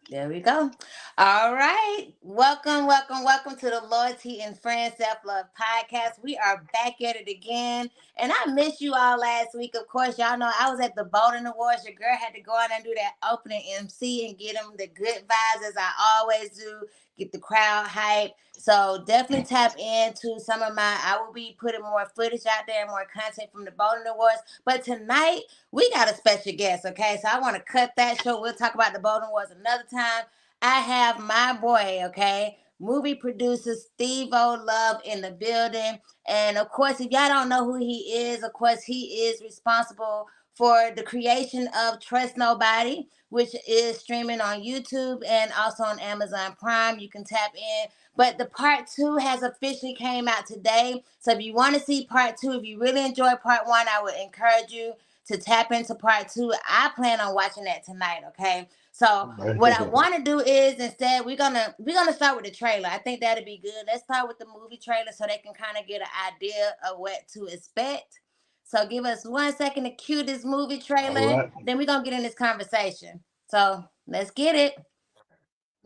There we go. All right. Welcome to the Loyalty and Friends Self-Love Podcast. We are back at it again. And I missed you all last week. Of course, y'all know I was at the Bowling Awards. Your girl had to go out and do that opening MC and get them the good vibes as I always do. Get the crowd hype. So definitely tap into some of I will be putting more footage out there, more content from the Bowling Awards. But tonight, we got a special guest, okay? So I want to cut that short. We'll talk about the Bowling Awards another time. I have my boy, okay? Movie producer 𝒑𝒏𝒂𝒊𝒓 in the building. And of course, if y'all don't know who he is, of course, he is responsible for the creation of Trust Nobody, which is streaming on YouTube and also on Amazon Prime. You can tap in. But the part 2 has officially came out today. So if you want to see part 2, if you really enjoyed part 1, I would encourage you to tap into part 2. I plan on watching that tonight, okay? So what I want to do is instead we're gonna start with the trailer. I think that'd be good. Let's start with the movie trailer so they can kind of get an idea of what to expect. So give us 1 second to cue this movie trailer. Right. Then we're gonna get in this conversation. So let's get it.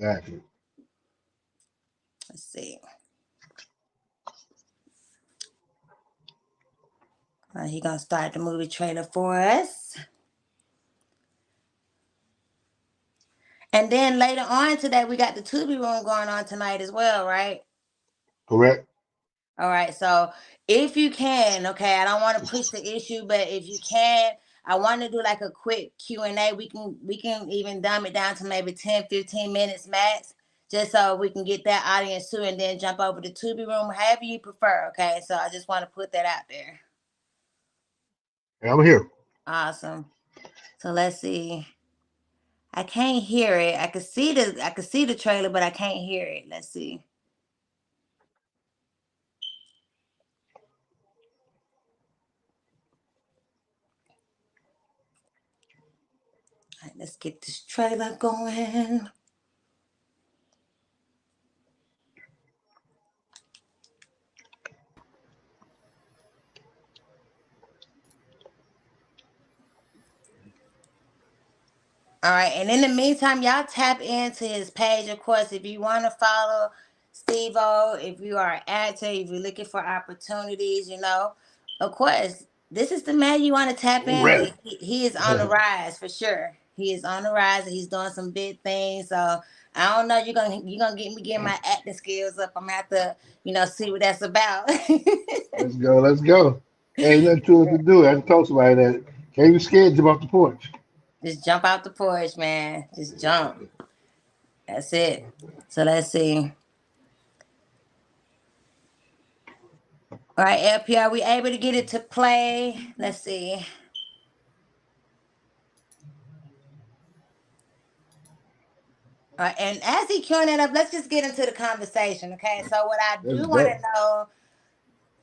Got you. Let's see. He's gonna start the movie trailer for us. And then later on today, we got the Tubi room going on tonight as well, right? Correct. All right. So if you can, okay, I don't want to push the issue, but if you can, I want to do like a quick Q&A. We can even dumb it down to maybe 10, 15 minutes max, just so we can get that audience too, and then jump over to Tubi room, however you prefer, okay? So I just want to put that out there. Yeah, I'm here. Awesome. So let's see. I can't hear it. I can see the trailer, but I can't hear it. Let's see. All right, let's get this trailer going. All right, and in the meantime, y'all tap into his page, of course, if you want to follow 𝒑𝒏𝒂, if you are an actor, if you're looking for opportunities, of course, this is the man you want to tap in with. He is on the rise for sure. He is on the rise, and he's doing some big things. So I don't know, you're gonna get me getting my acting skills up. I'm gonna have to, see what that's about. Let's go. Ain't nothing to do. I just told somebody that can't be scared, jump off the porch. Just jump out the porch, man. Just jump. That's it. So let's see. All right, LP, are we able to get it to play? Let's see. All right, and as he queuing it up, let's just get into the conversation, okay? So what I do want to know,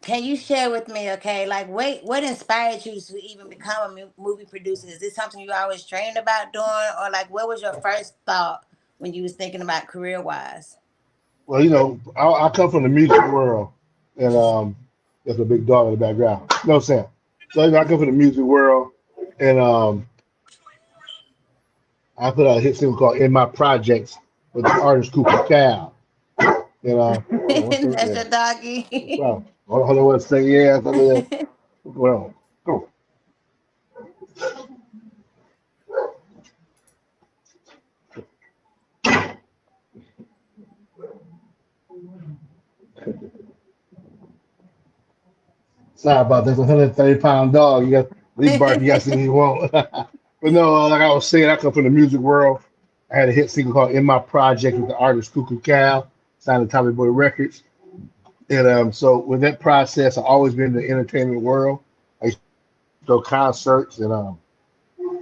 can you share with me, okay, like what inspired you to even become a movie producer? Is this something you always dreamed about doing, or like what was your first thought when you was thinking about career-wise? Well, I come from the music world, and there's a big dog in the background. You know what I'm saying? So I come from the music world, and I put out a hit single called "In My Projects" with the artist 𝒂𝒂𝒊𝒓. That's your doggy. So, hold on, what say? Yeah, well, go. Sorry about this. 130-pound dog. You got these bark. You got to see you won't. But no, like I was saying, I come from the music world. I had a hit single called "In My Project" with the artist 𝒂𝒂𝒊𝒓, signed to Tommy Boy Records. And so with that process, I've always been in the entertainment world. I used to go concerts and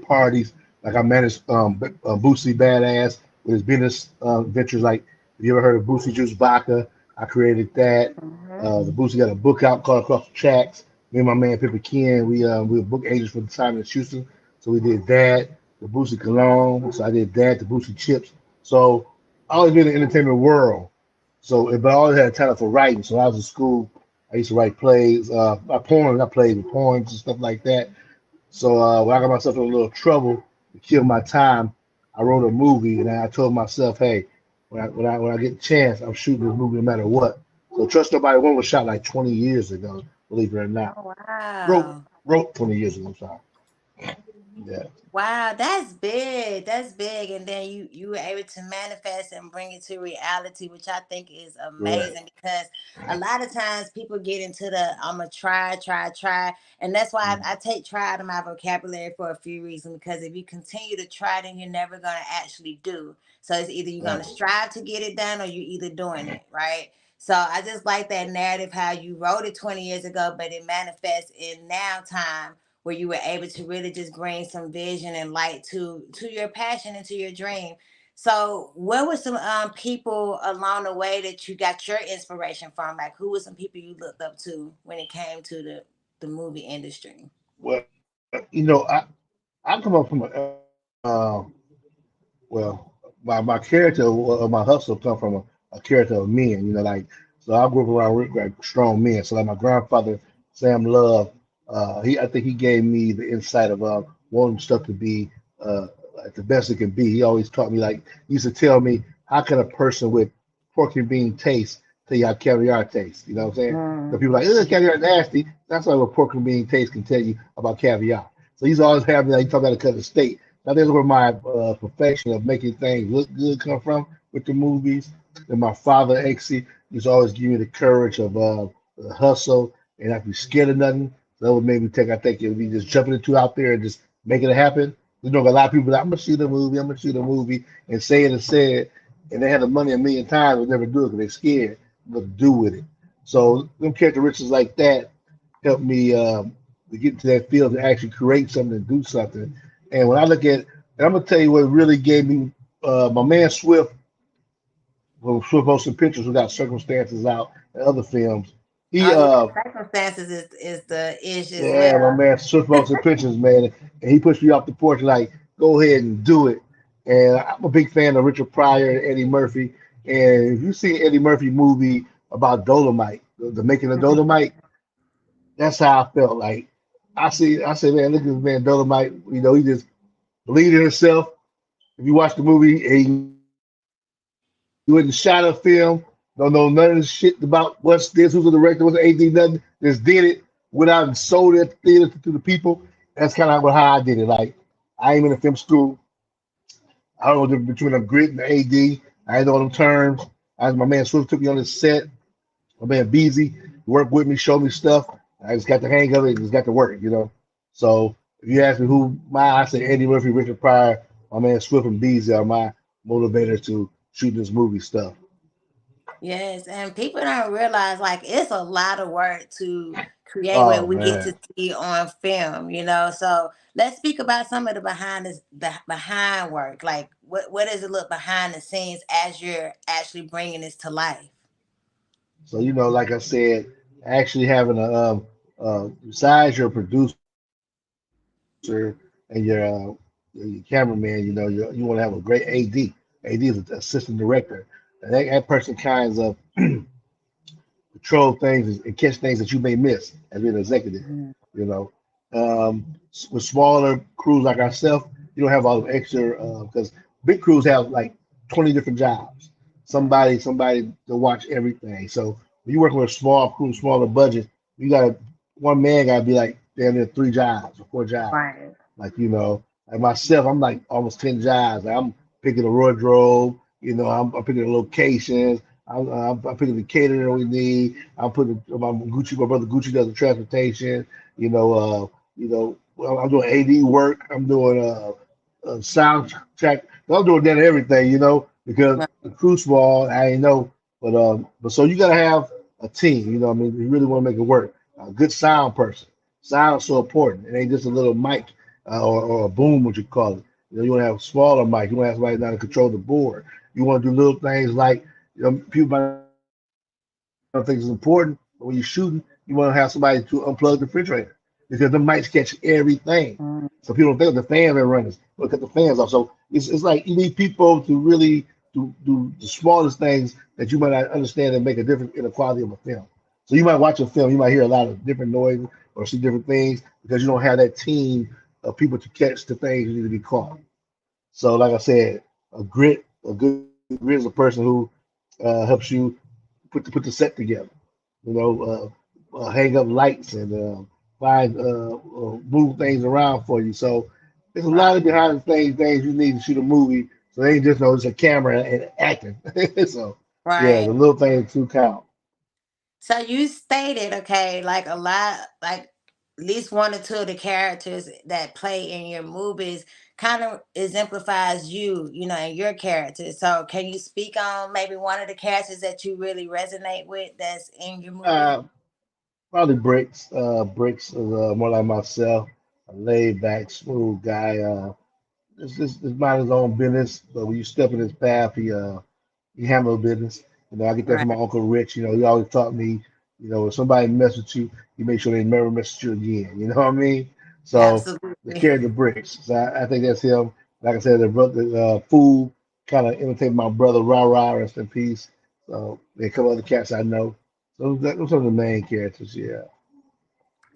parties. Like I managed 𝒂𝒂𝒊𝒓 𝑵𝒂𝒂𝒂𝒓 with his business ventures. Like if you ever heard of 𝒂𝒂💄 Juice Vodka, I created that. The 𝒂𝒂💊💓 got a book out called Across the Tracks. Me and my man Pippa Ken, we were book agents for the time in Houston, so we did that. The 𝒂𝒂💄 Cologne, so I did that. The 𝒂𝒂💄 Chips. So I always been in the entertainment world. So, but I always had a talent for writing. So I was in school. I used to write plays, not poems. I played with poems and stuff like that. So when I got myself in a little trouble to kill my time, I wrote a movie, and I told myself, hey, when I get a chance, I'm shooting this movie no matter what. So Trust Nobody One was shot like 20 years ago, believe it or not. Oh Wrote wow. wrote 20 years ago. I'm sorry. Yeah. Wow, that's big. That's big. And then you were able to manifest and bring it to reality, which I think is Right. amazing because a lot of times people get into the I'm gonna try. And that's why I take try out of my vocabulary for a few reasons. Because if you continue to try, then you're never gonna actually do. So it's either you're gonna Right. strive to get it done or you're either doing it, right? So I just like that narrative how you wrote it 20 years ago, but it manifests in now time where you were able to really just bring some vision and light to your passion and to your dream. So, where were some people along the way that you got your inspiration from? Like, who were some people you looked up to when it came to the movie industry? Well, I come up from well, my character of my hustle come from a character of men. Like so I grew up around like strong men. So like my grandfather Sam Love, I think he gave me the insight of wanting stuff to be like the best it can be. He always taught me like he used to tell me how can a person with pork and bean taste tell you how caviar tastes. You know what I'm saying? So Mm. people are like, ugh, caviar is nasty. That's like what pork and bean taste can tell you about caviar. So he's always having like he talk about the cut of steak. I think that's where my perfection of making things look good come from with the movies. And my father, actually, used to always give me the courage of the hustle and not be scared of nothing. So that would make me take, I think, it would be just jumping into out there and just making it happen. A lot of people like, I'm going to shoot a movie, I'm going to shoot a movie, and say it and say it. And they had the money a million times, but never do it because they're scared what to do with it. So, them characteristics like that helped me to get into that field to actually create something and do something. And when I look at, and I'm gonna tell you what really gave me my man Swift from Swift Motion Pictures, who got Circumstances out and other films. He Oh yeah, circumstances is the ish as yeah, my well. man Swift Motion Pictures, man, and he pushed me off the porch like, go ahead and do it. And I'm a big fan of Richard Pryor and Eddie Murphy. And if you see Eddie Murphy movie about Dolomite, the making of Dolomite, that's how I felt. Like I say, man, look at this man Dolomite. He just believed in himself. If you watch the movie, he wouldn't shot a film, don't know none of the shit about what's this, who's the director, what's the AD, nothing. Just did it without and sold it at the theater to the people. That's kind of how I did it. Like I ain't in a film school. I don't know the difference between a grit and the AD. I ain't know them terms. As my man Swift took me on the set. My man Beezy worked with me, showed me stuff. I just got the hang of it and just got to work. So if you ask me I say Eddie Murphy, Richard Pryor, my man Swift and Beezy are my motivators to shoot this movie stuff. Yes, and people don't realize like it's a lot of work to create what Oh we get to man. see on film. So let's speak about some of the behind work. Like what does it look behind the scenes as you're actually bringing this to life? So like I said, actually having besides your producer and your cameraman, you want to have a great AD. AD is an assistant director, and that person kinds of control things and catch things that you may miss as an executive. Mhm. You know, with smaller crews like ourselves, you don't have all the extra because big crews have like 20 different jobs. Somebody to watch everything. So when you working with a small crew, smaller budget, you got one man got to be like damn near 3 jobs or 4 jobs. Right. Like myself, I'm like almost 10 jobs. Like I'm picking the wardrobe. I'm picking the locations. I'm putting the catering we need. I'm putting my brother Gucci does the transportation. Well, I'm doing AD work. I'm doing sound check. I'm doing that everything. Because Right. the crew small. I ain't know, but so you gotta have a team. What I mean, you really want to make it work. A good sound person. Sound is so important. It ain't just a little mic or a boom, what you call it. You want to have a smaller mic. You want to have somebody down to control the board. You want to do little things like people might not think it's important, but when you're shooting, you want to have somebody to unplug the refrigerator because the mics catch everything. So people don't think of the fans are running. Look at the fans off. So it's like you need people to really do the smallest things that you might not understand and make a difference in the quality of a film. So you might watch a film, you might hear a lot of different noises or see different things because you don't have that team of people to catch the things that need to be caught. So, like I said, a good grit is a person who helps you put the set together. You know, hang up lights and find move things around for you. So there's a lot Right. of behind the things you need to shoot a movie. So they ain't just know it's a camera and acting. So yeah, Right. the little things do count. So you stated, okay, like a lot, like at least one or two of the characters that play in your movies kind of exemplifies you, and your character. So can you speak on maybe one of the characters that you really resonate with that's in your movie? Uh, Probably Bricks. Bricks is more like myself, a laid back, smooth guy. Just mind his own business, but when you step in his path, he handle business. You know, I get that from Right. my uncle Rich. You know, he always taught me, you know, if somebody mess with you, you make sure they never mess with you again. You know what I mean? So the Absolutely. character Bricks. So I think that's him. Like I said, the brother Fool kind of imitate my brother Ra Ra, rest in peace. So there are a couple other cats I know. So those are the main characters. Yeah.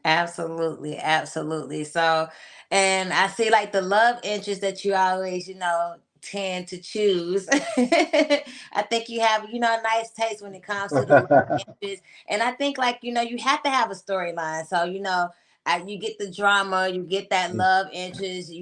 Absolutely, absolutely. So, and I see like the love interest that you always, tend to choose. I think you have, a nice taste when it comes to the love interest. And I think like, you have to have a storyline. So, you get the drama, you get that love interest,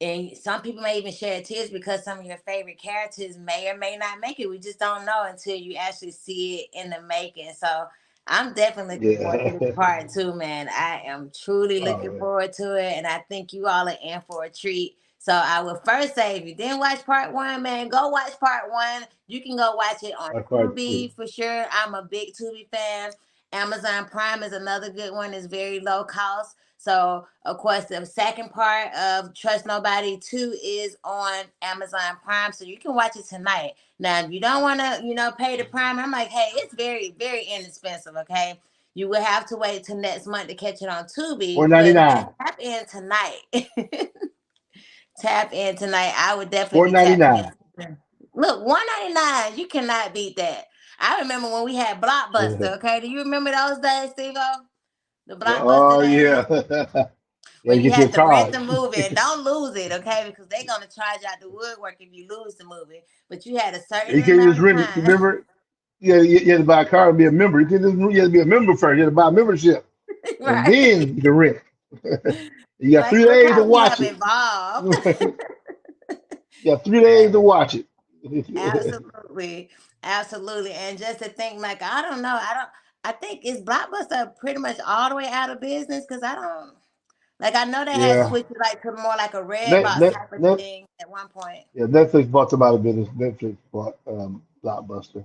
and some people may even shed tears because some of your favorite characters may or may not make it. We just don't know until you actually see it in the making. So, I'm definitely looking forward to Yeah. this part too, man. I am truly Oh looking man. forward to it, and I think you all are in for a treat. So I would first say, if you didn't watch part one, man, go watch part one. You can go watch it on I part two. Tubi for sure. I'm a big Tubi fan. Amazon Prime is another good one. It's very low cost. So of course, the second part of Trust Nobody 2 is on Amazon Prime, so you can watch it tonight. Now, if you don't want to, pay the prime, I'm like, hey, it's very, very inexpensive. Okay, you will have to wait till next month to catch it on Four Tubi, ninety but man, nine. tap in tonight. Tap in tonight. I would Four definitely be ninety tapping nine. in. Look, 199. You cannot beat that. I remember when we had Blockbuster. Okay, do you remember those days, Steve? The Blockbuster Oh days yeah. Yeah, when to you get your had to rent card. the movie and don't lose it, okay? Because they're gonna charge out the woodwork if you lose the movie. But you had a certain You can't just amount of rent it. time. Remember, you had to buy a card and be a member. You had to be a member first. You had to buy a membership, and Right. then you can rent. You got Like, three look days to how we watch have it. evolved. You got 3 days to Man, watch it. absolutely. Absolutely. And just to think, like, I don't know. I think is Blockbuster pretty much all the way out of business? Because I don't like I know they had Yeah. switched it like to more like a red Net, box net, type of net, thing at one point. yeah, Netflix bought some out of business. Netflix bought Blockbuster.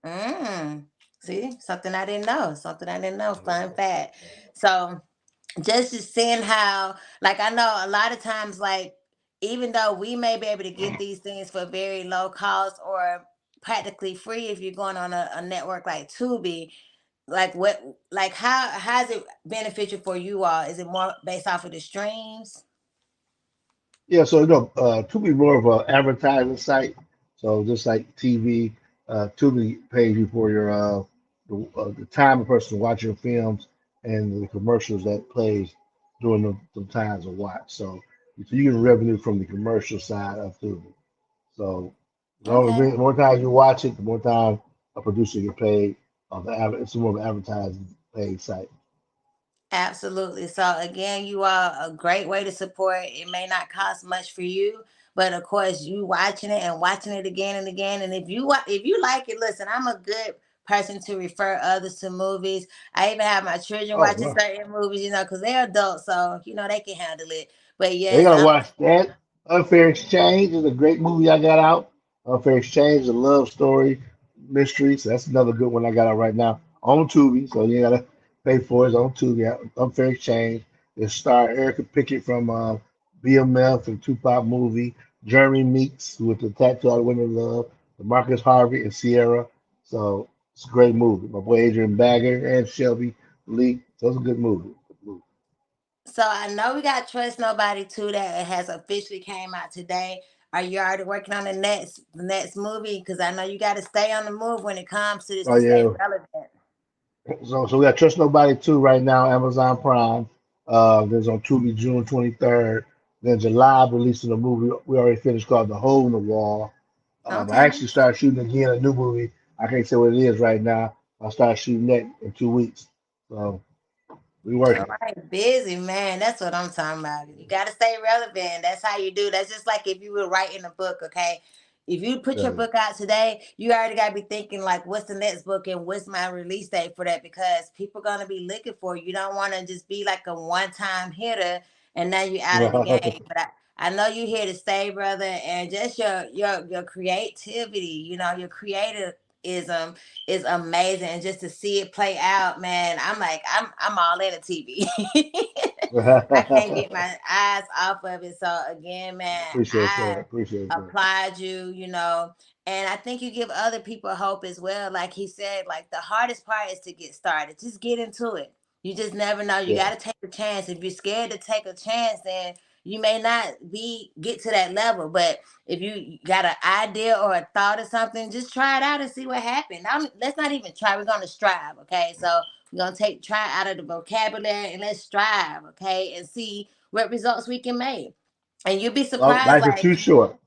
Mm. See, something I didn't know. Something I didn't know. Fun fact. So just seeing how, like, I know a lot of times, like, even though we may be able to get these things for very low cost or practically free if you're going on a network like Tubi, like how's it beneficial for you all? Is it more based off of the streams? Yeah, so Tubi more of an advertising site. So just like TV, Tubi pays you for your the time a person watch your films and the commercials that plays during the times of watch. So you get revenue from the commercial side of Tubi. So Okay. the more times you watch it, the more time a producer get paid. It's more of an advertising paid site. Absolutely. So again, you are a great way to support. It may not cost much for you, but of course, you watching it and watching it again and again. And if you like it, listen, I'm a good person to refer others to movies. I even have my children Oh watching no. certain movies, because they're adults, so they can handle it. But They yes, gotta watch that. Unfair Exchange is a great movie I got out. Unfair Exchange is a love story mystery. So that's another good one I got out right now on Tubi. So you gotta pay for it. It's on Tubi. Unfair Exchange. It star Erica Pickett from BMF and Tupac movie. Jeremy Meeks with the Tattoo All the Women Love. The Marcus Harvey and Sierra. So it's a great movie. My boy Adrian Bagger and Shelby Lee. So it's a good movie. so I know we got Trust Nobody too that has officially came out today. Are you already working on the next movie? Because I know you got to stay on the move when it comes to this Oh to stay yeah. relevant. So we got Trust Nobody 2 right now, Amazon Prime. There's on Tubi June 23rd. Then July, I'm releasing a movie we already finished called The Hole in the Wall. I Okay. actually started shooting again a new movie. I can't say what it is right now. I'll start shooting that in 2 weeks. So we All working. right, busy man. That's what I'm talking about. You got to stay relevant. That's how you do. That's just like if you were writing a book, okay? If you put your Yeah. book out today, you already got to be thinking like, what's the next book and what's my release date for that? Because people gonna be looking for you. You don't want to just be like a one-time hitter and now you're out of the game. But I know you here to stay, brother, and just your creativity. You know, your creativism is amazing, and just to see it play out, man, I'm like, I'm all in the TV. I can't get my eyes off of it. So again, man, Appreciate that. I Appreciate that. applaud you, you know, and I think you give other people hope as well. Like he said, like the hardest part is to get started. Just get into it. You just never know. You Yeah. got to take a chance. If you're scared to take a chance, then you may not be get to that level. But if you got an idea or a thought or something, just try it out and see what happens. Let's not even try. We're gonna strive, okay? So we're gonna take try out of the vocabulary and let's strive, okay, and see what results we can make. And you'll be Well, surprised, life is like too short.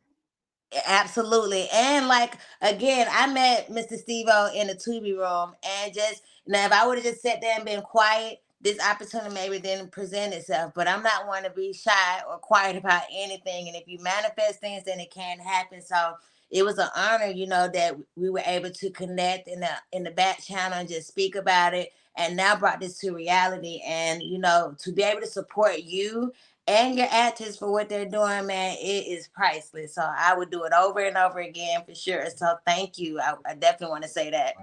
absolutely. And like again, I met Mr. Steve-O in the Tubi room, and just now if I would have just sat there and been quiet, this opportunity maybe didn't present itself. But I'm not one to be shy or quiet about anything. And if you manifest things, then it can happen. So it was an honor, you know, that we were able to connect in the back channel and just speak about it. And now brought this to reality, and you know, to be able to support you and your actors for what they're doing, man, it is priceless. So I would do it over and over again for sure. So thank you. I definitely want to say that.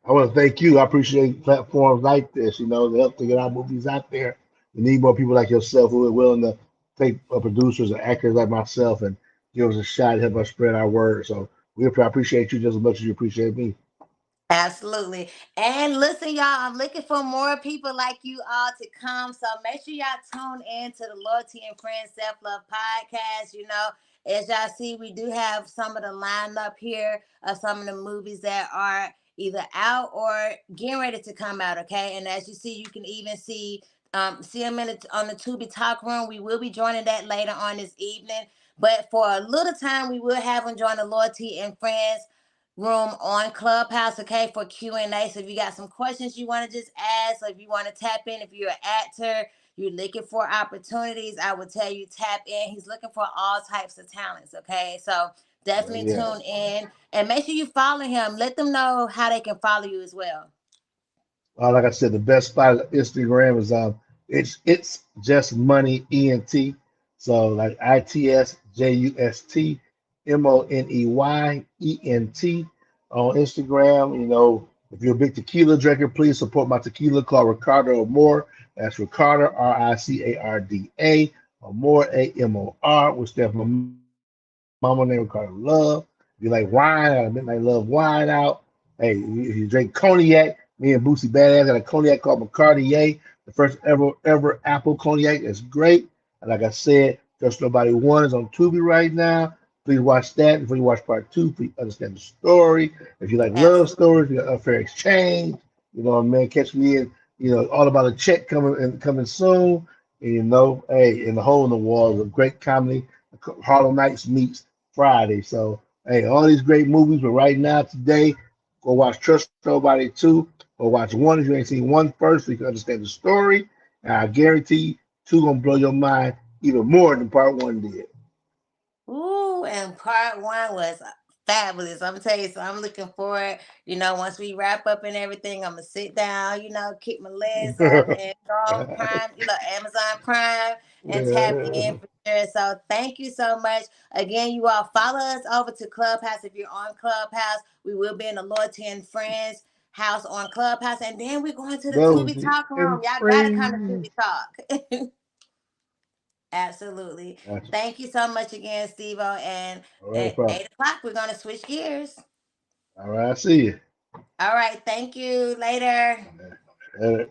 I want to thank you. I appreciate platforms like this, to help to get our movies out there. We need more people like yourself who are willing to take producers and actors like myself and give us a shot and help us spread our word. So I appreciate you just as much as you appreciate me. Absolutely. And listen, y'all, I'm looking for more people like you all to come. So make sure y'all tune in to the Loyalty and Friends Self Love podcast. You know, as y'all see, we do have some of the lineup here of some of the movies that are either out or getting ready to come out. Okay. And as you see, you can even see them on the Tubi Talk Room. We will be joining that later on this evening. But for a little time, we will have them join the Loyalty and Friends room on Clubhouse, okay, for Q&A. So if you got some questions you want to just ask, or if you want to tap in, if you're an actor, you're looking for opportunities, I would tell you tap in. He's looking for all types of talents, okay? So definitely Yeah. tune in and make sure you follow him. Let them know how they can follow you as well. Like I said, the best spot on Instagram is it's just money ENT. So like 𝑖TSJUSTMONEYENT on Instagram. If you're a big tequila drinker, please support my tequila called Ricardo Amor. That's Ricardo RICARDA Amor AMOR, which stands for my mama name Ricardo Love. If you like wine, I midnight love wine out. Hey, if you drink cognac, me and Boosie Badass got a cognac called McCartier, the first ever apple cognac. It's great. And like I said, Just Nobody One is on Tubi right now. Please watch that before you watch part two. Please understand the story. If you like love Absolutely. stories, you got Unfair Exchange. Man, catch me in. All about a check coming soon. And hey, in the Hole in the Wall is a great comedy. Harlem Nights meets Friday. So hey, all these great movies. But right now, today, go watch Trust Nobody 2. Go watch one if you ain't seen one first so you can understand the story. And I guarantee you, two gonna blow your mind even more than part one did. Ooh, and part one was fabulous. I'm gonna tell you, so I'm looking forward. You know, once we wrap up and everything, I'm gonna sit down. You know, kick my legs up and go on Prime. You know, Amazon Prime and tap in for sure. So thank you so much again. You all follow us over to Clubhouse if you're on Clubhouse. We will be in the Loyalty and Friends house on Clubhouse, and then we're going to the Those Tubi Talk room. and Y'all gotta come to friends. Tubi Talk. Absolutely. Gotcha. Thank you so much again, Steve-O. And All right, no at problem. 8 o'clock, we're going to switch gears. All right, I see you. All right. Thank you. Later. All right.